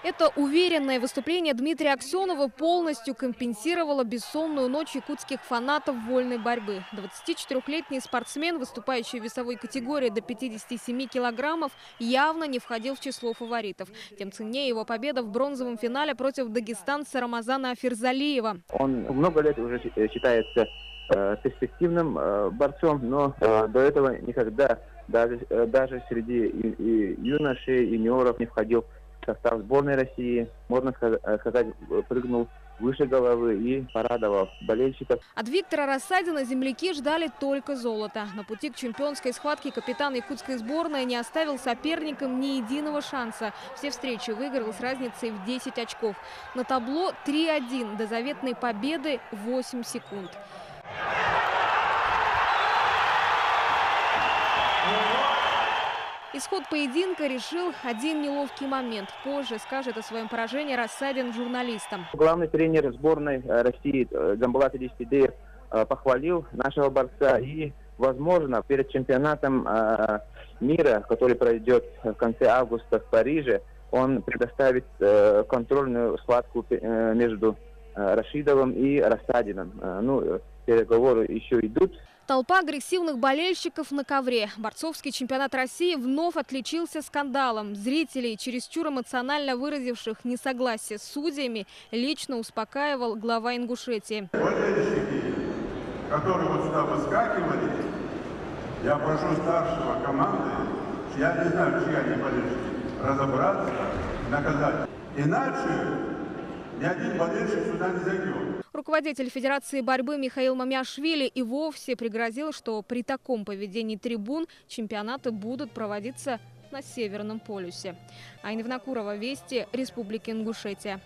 Это уверенное выступление Дмитрия Аксенова полностью компенсировало бессонную ночь якутских фанатов вольной борьбы. 24-летний спортсмен, выступающий в весовой категории до 57 килограммов, явно не входил в число фаворитов. Тем ценнее его победа в бронзовом финале против дагестанца Рамазана Афирзалиева. Он много лет уже считается перспективным борцом, но до этого никогда даже среди юношей, юниоров не входил в состав сборной России. Можно сказать, прыгнул выше головы и порадовал болельщиков. От Виктора Рассадина земляки ждали только золота. На пути к чемпионской схватке капитан якутской сборной не оставил соперникам ни единого шанса. Все встречи выиграл с разницей в 10 очков. На табло 3-1. До заветной победы 8 секунд. Исход поединка решил один неловкий момент. Позже скажет о своем поражении Рассадин журналистам. Главный тренер сборной России Дзамбулат Идиспидеев похвалил нашего борца. И, возможно, перед чемпионатом мира, который пройдет в конце августа в Париже, он предоставит контрольную схватку между Рашидовым и Рассадиным. Переговоры еще идут. Толпа агрессивных болельщиков на ковре. Борцовский чемпионат России вновь отличился скандалом. Зрителей, чересчур эмоционально выразивших несогласие с судьями, лично успокаивал глава Ингушетии. Болельщики, которые вот сюда выскакивали, я прошу старшего команды, я не знаю, чьи они болельщики, разобраться, наказать. Иначе ни один болельщик сюда не зайдет. Руководитель Федерации борьбы Михаил Мамиашвили и вовсе пригрозил, что при таком поведении трибун чемпионаты будут проводиться на Северном полюсе. Айна Винокурова, Вести, Республика Ингушетия.